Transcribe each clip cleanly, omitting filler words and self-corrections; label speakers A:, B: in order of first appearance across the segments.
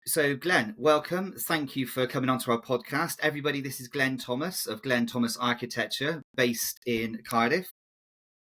A: So, Glen, welcome. Thank you for coming onto our podcast. Everybody, this is Glen Thomas of Glen Thomas Architecture, based in Cardiff.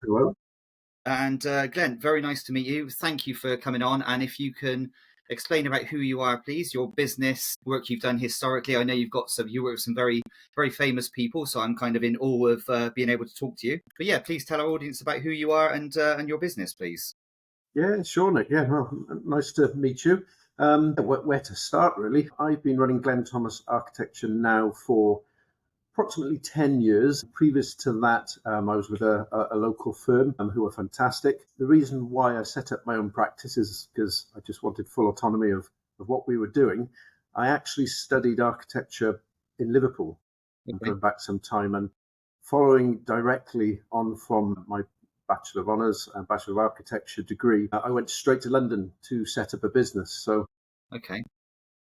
B: Hello.
A: And Glen, very nice to meet you. Thank you for coming on. And if you can explain about who you are, please, your business, work you've done historically. I know you work with some very, very famous people, so I'm kind of in awe of being able to talk to you. But yeah, please tell our audience about who you are and your business, please.
B: Yeah, sure, Nick. Yeah, well, nice to meet you. Where to start, really? I've been running Glen Thomas Architecture now for approximately 10 years. Previous to that, I was with a local firm who were fantastic. The reason why I set up my own practice is because I just wanted full autonomy of what we were doing. I actually studied architecture in Liverpool going back some time, and following directly on from my Bachelor of Honours and Bachelor of Architecture degree, I went straight to London to set up a business. So
A: Okay.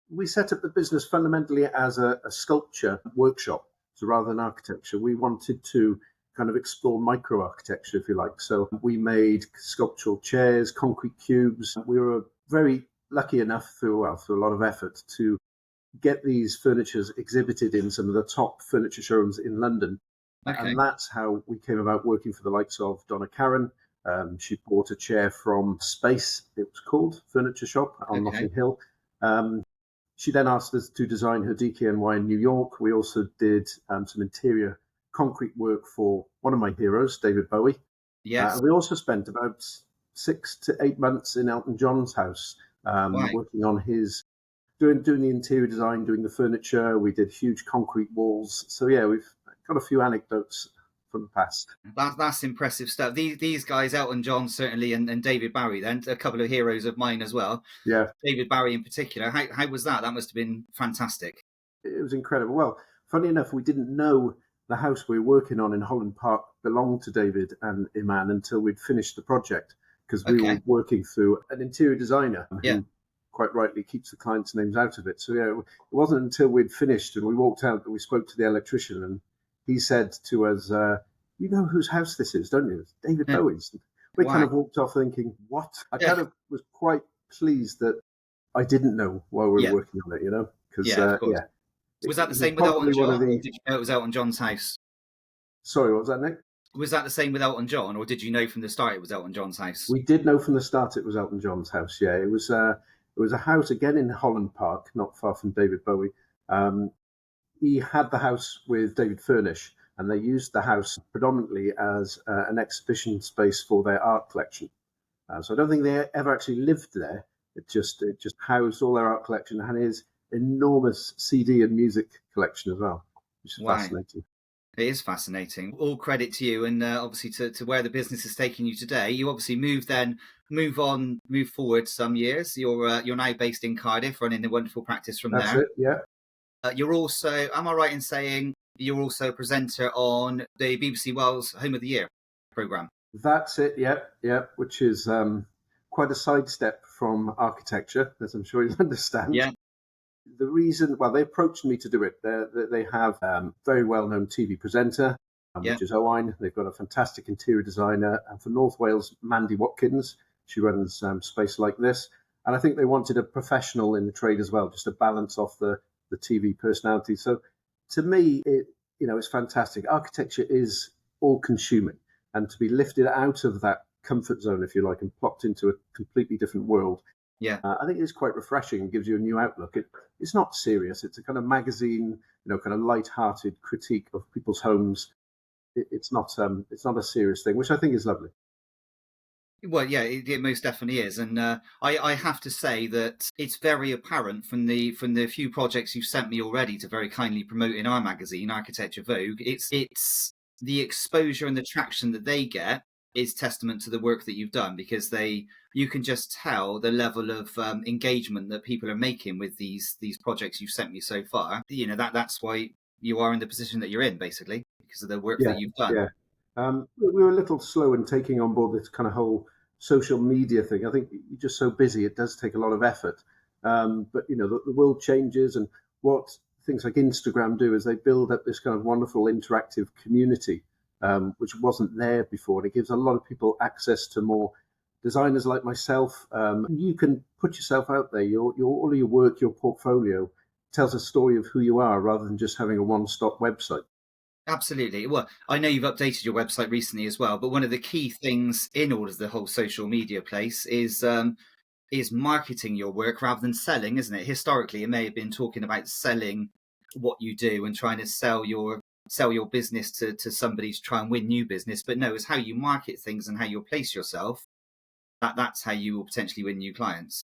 B: we set up the business fundamentally as a sculpture workshop. So rather than architecture, we wanted to kind of explore micro-architecture, if you like. So we made sculptural chairs, concrete cubes. We were very lucky enough through a lot of effort to get these furnitures exhibited in some of the top furniture showrooms in London.
A: Okay.
B: And that's how we came about working for the likes of Donna Karan. She bought a chair from Space, it was called, Furniture Shop on Notting Hill. She then asked us to design her DKNY in New York. We also did some interior concrete work for one of my heroes, David Bowie.
A: Yes.
B: We also spent about 6 to 8 months in Elton John's house, working on his, doing the interior design, doing the furniture. We did huge concrete walls. So yeah, we've got a few anecdotes from the past.
A: That's impressive stuff. These guys, Elton John certainly, and David Bowie, then a couple of heroes of mine as well.
B: Yeah,
A: David Bowie in particular. How was that? That must have been fantastic.
B: it was incredible. Well, funny enough, we didn't know the house we were working on in Holland Park belonged to David and Iman until we'd finished the project, because we were working through an interior designer who quite rightly keeps the clients' names out of it. So yeah, it wasn't until we'd finished and we walked out that we spoke to the electrician, and he said to us, you know whose house this is, don't you? It's David Bowie's. We kind of walked off thinking, what? I kind of was quite pleased that I didn't know while we were working on it, you know?
A: Of course. Was that the same with Elton John, or did you know it was Elton John's house?
B: Sorry, what was that, Nick?
A: Was that the same with Elton John, or did you know from the start it was Elton John's house?
B: We did know from the start it was Elton John's house, yeah. It was a house, again, in Holland Park, not far from David Bowie. He had the house with David Furnish, and they used the house predominantly as an exhibition space for their art collection. So I don't think they ever actually lived there. It just housed all their art collection and his enormous CD and music collection as well, which is fascinating.
A: It is fascinating. All credit to you, and obviously to where the business is taking you today. You obviously move forward some years. You're now based in Cardiff, running the wonderful practice from there.
B: That's it, yeah.
A: You're also, am I right in saying you're also a presenter on the BBC Wales Home of the Year programme?
B: That's it, yeah, which is quite a sidestep from architecture, as I'm sure you'll understand.
A: Yeah.
B: The reason, well, they approached me to do it. They have a very well-known TV presenter, which is Owain. They've got a fantastic interior designer. And for North Wales, Mandy Watkins. She runs Space Like This. And I think they wanted a professional in the trade as well, just to balance off the TV personality. So to me, it's fantastic. Architecture is all-consuming. And to be lifted out of that comfort zone, if you like, and plopped into a completely different world, I think it's quite refreshing and gives you a new outlook. It's not serious. It's a kind of magazine, kind of light-hearted critique of people's homes. It's not a serious thing, which I think is lovely.
A: Well, yeah, it most definitely is, and I have to say that it's very apparent from the few projects you've sent me already to very kindly promote in our magazine, Architecture Vogue. It's the exposure and the traction that they get is testament to the work that you've done, because you can just tell the level of engagement that people are making with these projects you've sent me so far. That's why you are in the position that you're in, basically, because of the work that you've done.
B: Yeah. We were a little slow in taking on board this kind of whole social media thing. I think you're just so busy, it does take a lot of effort. But the world changes, and what things like Instagram do is they build up this kind of wonderful interactive community, which wasn't there before. And it gives a lot of people access to more designers like myself. You can put yourself out there. All of your work, your portfolio tells a story of who you are rather than just having a one-stop website.
A: Absolutely. Well, I know you've updated your website recently as well, but one of the key things in all of the whole social media place is marketing your work rather than selling, isn't it? Historically, it may have been talking about selling what you do and trying to sell your business to somebody to try and win new business. But no, it's how you market things and how you place yourself. That's how you will potentially win new clients.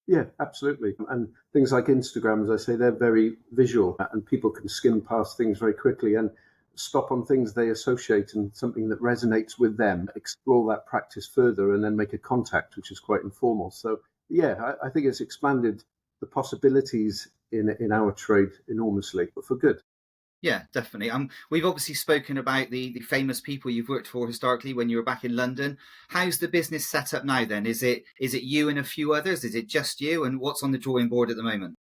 B: Yeah, absolutely. And things like Instagram, as I say, they're very visual and people can skim past things very quickly and stop on things they associate and something that resonates with them, explore that practice further and then make a contact, which is quite informal. So, yeah, I think it's expanded the possibilities in our trade enormously, but for good.
A: Yeah, definitely. We've obviously spoken about the famous people you've worked for historically when you were back in London. How's the business set up now then? Is it you and a few others? Is it just you? And what's on the drawing board at the moment?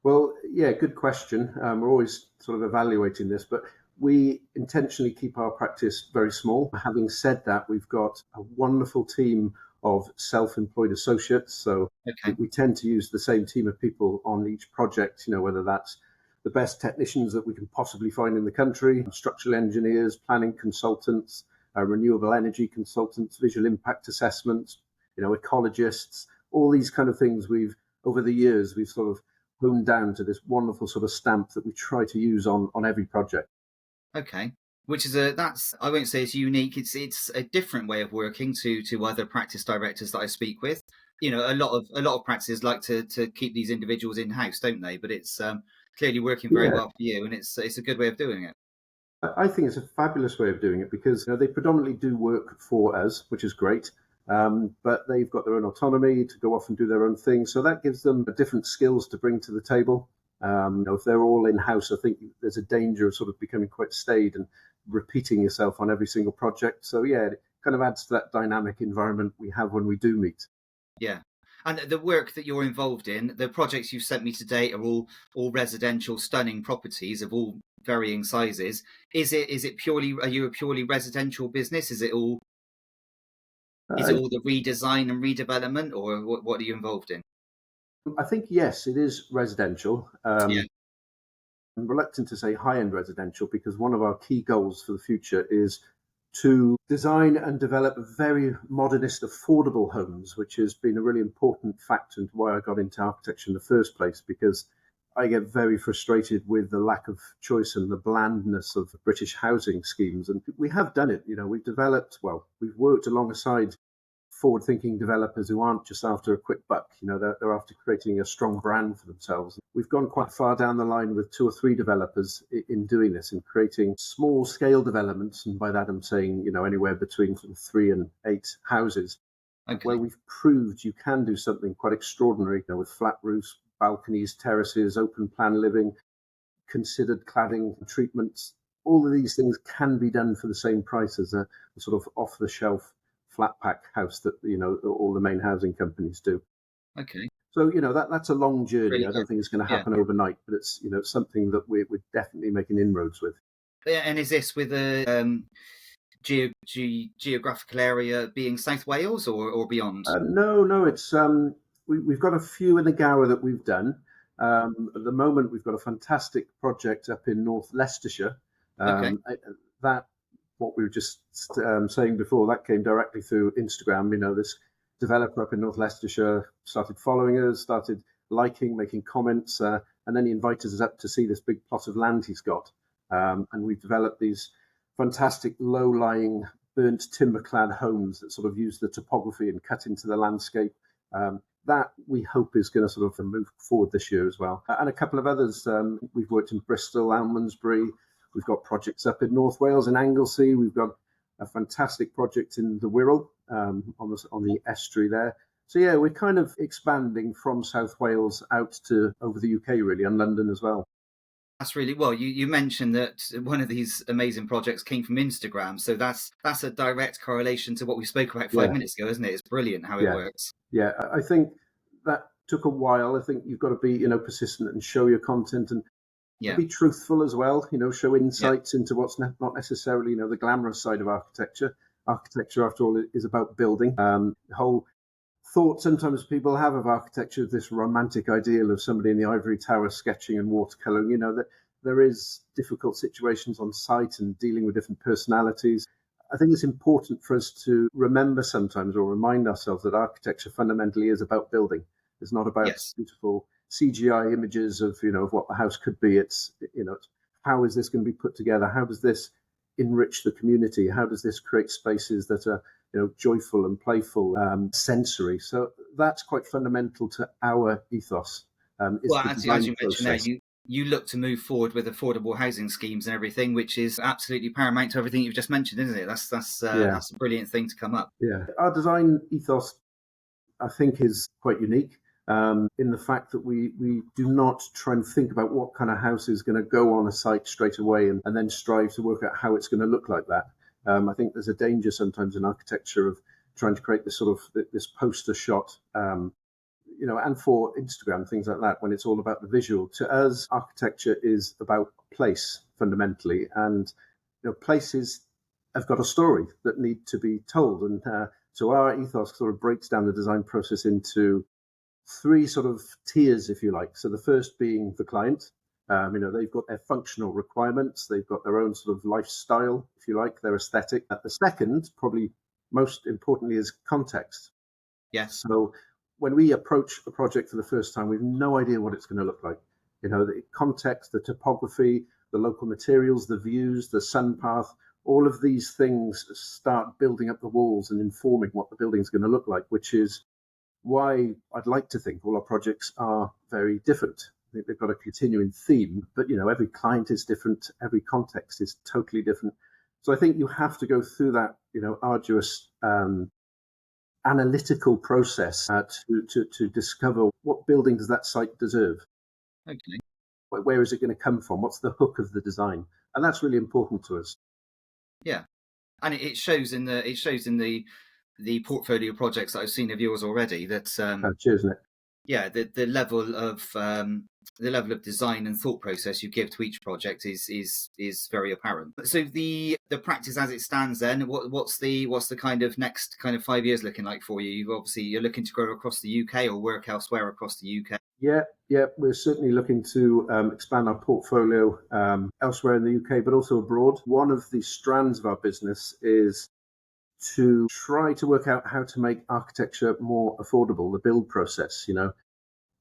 B: Well, yeah, good question. We're always sort of evaluating this, but we intentionally keep our practice very small. Having said that, we've got a wonderful team of self-employed associates. So
A: Okay.
B: we tend to use the same team of people on each project, whether that's the best technicians that we can possibly find in the country, structural engineers, planning consultants, renewable energy consultants, visual impact assessments, ecologists, all these kind of things over the years, we've sort of honed down to this wonderful sort of stamp that we try to use on every project.
A: Okay. Which is that's I won't say it's unique. It's a different way of working to other practice directors that I speak with. A lot of practices like to keep these individuals in house, don't they? But it's clearly working very
B: Yeah,
A: well for you, and it's a good way of doing it.
B: I think it's a fabulous way of doing it because they predominantly do work for us, which is great. But they've got their own autonomy to go off and do their own thing. So that gives them different skills to bring to the table. If they're all in house, I think there's a danger of sort of becoming quite staid and repeating yourself on every single project. So yeah, it kind of adds to that dynamic environment we have when we do meet.
A: Yeah. And the work that you're involved in, the projects you've sent me to date are all residential, stunning properties of all varying sizes. Is it purely are you a purely residential business? Is it
B: Uh,
A: all the redesign and redevelopment, or what are you involved in?
B: I think yes, it is residential.
A: Yeah.
B: I'm reluctant to say high-end residential because one of our key goals for the future is to design and develop very modernist, affordable homes, which has been a really important factor into why I got into architecture in the first place, because I get very frustrated with the lack of choice and the blandness of British housing schemes. And we have done it. We've worked alongside forward-thinking developers who aren't just after a quick buck. They're after creating a strong brand for themselves. We've gone quite far down the line with two or three developers in doing this, in creating small-scale developments, and by that I'm saying anywhere between 3 and 8 houses, where
A: Okay.
B: we've proved you can do something quite extraordinary, with flat roofs, balconies, terraces, open plan living, considered cladding treatments. All of these things can be done for the same price as a sort of off-the-shelf flat pack house that all the main housing companies do.
A: Okay.
B: So that's a long journey.
A: Really
B: I
A: good.
B: don't think it's going to
A: Yeah.
B: happen overnight, but it's something that we're definitely making inroads with.
A: Yeah, and is this with a geographical area being South Wales or beyond?
B: No, no, it's we've got a few in the Gower that we've done. At the moment, we've got a fantastic project up in North Leicestershire.
A: Okay.
B: That what we were just saying before, that came directly through Instagram. This developer up in North Leicestershire started following us, started liking, making comments, and then he invited us up to see this big plot of land he's got. And we've developed these fantastic low-lying burnt timber-clad homes that sort of use the topography and cut into the landscape. That we hope is going to sort of move forward this year as well. And a couple of others. We've worked in Bristol, Almondsbury. We've got projects up in North Wales in Anglesey. We've got a fantastic project in the Wirral on the estuary there. So yeah, we're kind of expanding from South Wales out to over the UK really, and London as well.
A: That's really well. You mentioned that one of these amazing projects came from Instagram, so that's a direct correlation to what we spoke about five
B: Yeah,
A: minutes ago, isn't it? It's brilliant how it
B: yeah,
A: works.
B: yeah. I think that took a while. I think you've got to be persistent and show your content and
A: Yeah,
B: be truthful as well. Show
A: yeah,
B: insights into what's not necessarily the glamorous side of architecture. Architecture, after all, is about building. The whole thought sometimes people have of architecture, this romantic ideal of somebody in the ivory tower sketching and watercoloring, that there is difficult situations on site and dealing with different personalities. I think it's important for us to remember sometimes, or remind ourselves, that architecture fundamentally is about building. It's not about
A: Yes.
B: beautiful CGI images of what the house could be. It's how is this going to be put together? How does this enrich the community? How does this create spaces that are joyful and playful, sensory? So that's quite fundamental to our ethos. Is
A: Well,
B: the
A: as
B: design
A: you mentioned there,
B: process.
A: you look to move forward with affordable housing schemes and everything, which is absolutely paramount to everything you've just mentioned, isn't it?
B: Yeah,
A: That's a brilliant thing to come up.
B: yeah. Our design ethos, I think, is quite unique, in the fact that we do not try and think about what kind of house is going to go on a site straight away and then strive to work out how it's going to look like that. I think there's a danger sometimes in architecture of trying to create this sort of this poster shot, and for Instagram, things like that, when it's all about the visual. To us, architecture is about place fundamentally, and places have got a story that need to be told. And so our ethos sort of breaks down the design process into three sort of tiers, if you like. So the first being the client. They've got their functional requirements. They've got their own sort of lifestyle, if you like, their aesthetic. The second, probably most importantly, is context.
A: Yes.
B: So when we approach a project for the first time, we've no idea what it's going to look like. The context, the topography, the local materials, the views, the sun path, all of these things start building up the walls and informing what the building's going to look like, which is why I'd like to think all our projects are very different. I think they've got a continuing theme, but every client is different, every context is totally different. So I think you have to go through that, arduous analytical process to discover what building does that site deserve.
A: Okay.
B: Where is it going to come from? What's the hook of the design? And that's really important to us.
A: Yeah, and it shows in the portfolio projects that I've seen of yours already. That
B: Cheers, Nick.
A: yeah, the level of design and thought process you give to each project is very apparent. So the practice as it stands, then, what's the kind of next kind of 5 years looking like for you? You're looking to grow across the UK or work elsewhere across the UK.
B: Yeah, we're certainly looking to expand our portfolio elsewhere in the UK, but also abroad. One of the strands of our business is to try to work out how to make architecture more affordable, the build process.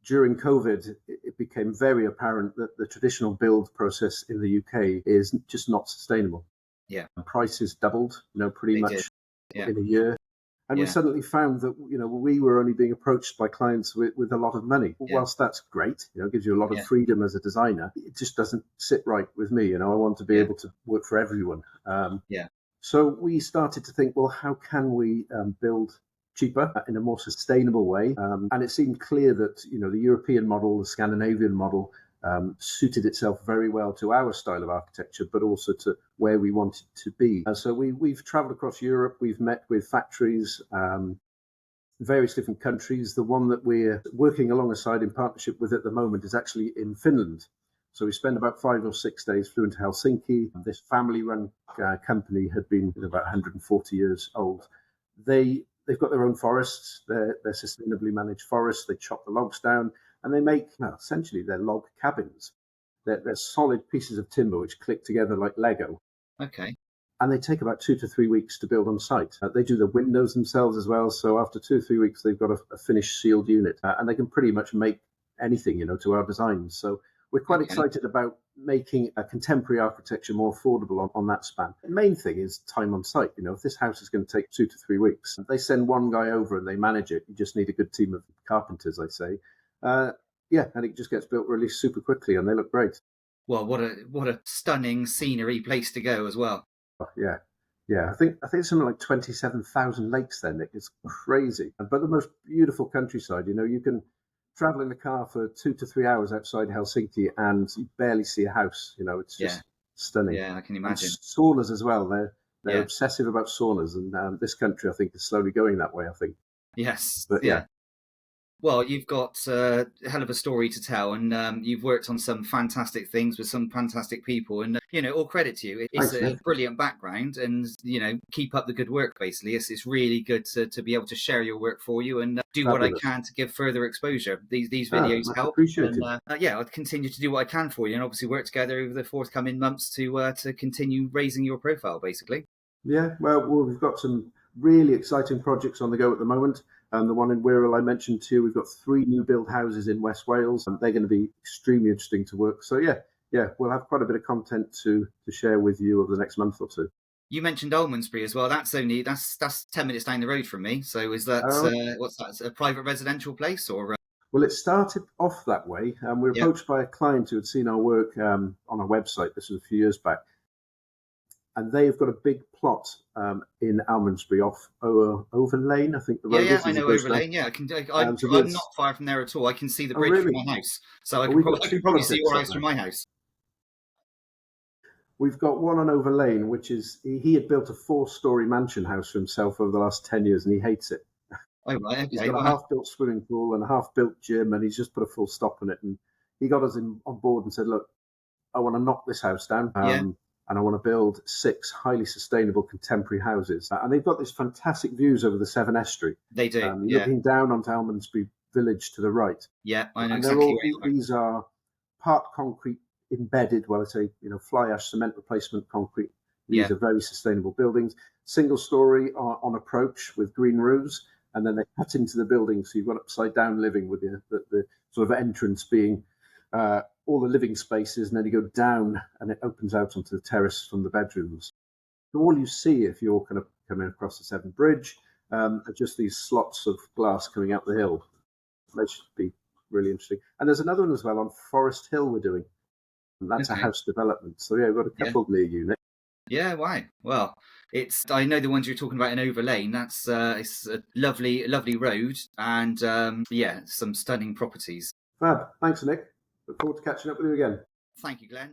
B: During COVID, it became very apparent that the traditional build process in the UK is just not sustainable.
A: Yeah,
B: Prices doubled, pretty
A: they did.
B: much
A: Yeah,
B: in a year. And we
A: yeah,
B: suddenly found that, we were only being approached by clients with a lot of money.
A: yeah,
B: Whilst that's great, it gives you a lot of
A: yeah,
B: freedom as a designer, it just doesn't sit right with me. I want to be
A: yeah,
B: able to work for everyone.
A: yeah.
B: So we started to think, well, how can we build cheaper in a more sustainable way? And it seemed clear that, the European model, the Scandinavian model, suited itself very well to our style of architecture, but also to where we wanted to be. So we've traveled across Europe. We've met with factories, various different countries. The one that we're working alongside in partnership with at the moment is actually in Finland. So we spent about 5 or 6 days, flew into Helsinki. This family-run company had been about 140 years old. They've got their own forests. They're sustainably managed forests. They chop the logs down, and they make, essentially, they're log cabins. They're solid pieces of timber which click together like Lego.
A: Okay.
B: And they take about 2 to 3 weeks to build on site. They do the windows themselves as well. So after 2 or 3 weeks, they've got a finished sealed unit, and they can pretty much make anything, to our designs. So we're quite excited about making a contemporary architecture more affordable on that span. The main thing is time on site. If this house is going to take 2 to 3 weeks, they send one guy over and they manage it. You just need a good team of carpenters, I say. And it just gets built really super quickly, and they look great.
A: Well, what a stunning scenery place to go as well.
B: Yeah. I think something like 27,000 lakes there, Nick. It's crazy. But the most beautiful countryside. You can travel in the car for 2 to 3 hours outside Helsinki and you barely see a house. It's just stunning.
A: Yeah, I can
B: And
A: imagine.
B: saunas as well. They're obsessive about saunas, and this country, I think, is slowly going that way. I think.
A: Yes.
B: But yeah.
A: Well, you've got a hell of a story to tell, and you've worked on some fantastic things with some fantastic people, and all credit to you. It's
B: Thanks,
A: a
B: Nick.
A: brilliant background, and keep up the good work. Basically, it's really good to be able to share your work for you and do what I
B: Fabulous.
A: can to give further exposure. These videos
B: Much
A: help, and
B: appreciated.
A: yeah, I'll continue to do what I can for you, and obviously work together over the forthcoming months to continue raising your profile. Basically.
B: Yeah, well, we've got some really exciting projects on the go at the moment. The one in Wirral I mentioned to you, we've got 3 new build houses in West Wales, and they're going to be extremely interesting to work. So yeah, we'll have quite a bit of content to share with you over the next month or two.
A: You mentioned Almondsbury as well. That's 10 minutes down the road from me. So is that
B: Uh,
A: what's that? A private residential place or?
B: well, it started off that way. We were
A: Yeah.
B: approached by a client who had seen our work on a website. This was a few years back, and they've got a big plot in Almondsbury off Over Lane, I think the
A: Yeah,
B: road
A: yeah,
B: is.
A: I
B: As it
A: know
B: goes down.
A: Overlane. Yeah, I can.
B: So
A: I'm
B: there's
A: not far from there at all. I can see the
B: oh
A: bridge from
B: really?
A: my house, so
B: Well, we've got
A: I
B: two
A: could probably see
B: projects
A: your
B: up
A: house from
B: there.
A: my house.
B: We've got one on Over Lane, which is he had built a 4-story mansion house for himself over the last 10 years, and he hates it.
A: Oh right,
B: He's
A: okay,
B: got a
A: well,
B: half-built swimming pool and a half-built gym, and he's just put a full stop on it. And he got us on board and said, "Look, I want to knock this house down,
A: yeah,
B: and I want to build 6 highly sustainable contemporary houses." And they've got these fantastic views over the Severn Estuary.
A: they do.
B: You're
A: Yeah,
B: looking down onto Almondsbury Village to the right,
A: yeah, I know
B: and they're
A: exactly
B: all
A: where you are.
B: these are part concrete embedded. Well, I say fly ash cement replacement concrete.
A: Yeah,
B: These are very sustainable buildings. Single story on approach with green roofs, and then they cut into the building, so you've got upside down living with the sort of entrance being all the living spaces, and then you go down and it opens out onto the terrace from the bedrooms. So all you see if you're kind of coming across the Severn Bridge are just these slots of glass coming out the hill. They should be really interesting. And there's another one as well on Forest Hill we're doing. And that's a
A: okay,
B: house development. So yeah, we've got a
A: yeah,
B: couple near you.
A: yeah. Why? Well, I know the ones you're talking about in Overlane. That's it's a lovely road, and yeah, some stunning properties.
B: Fab. Thanks, Nick. Look forward to catching up with you again.
A: Thank you, Glenn.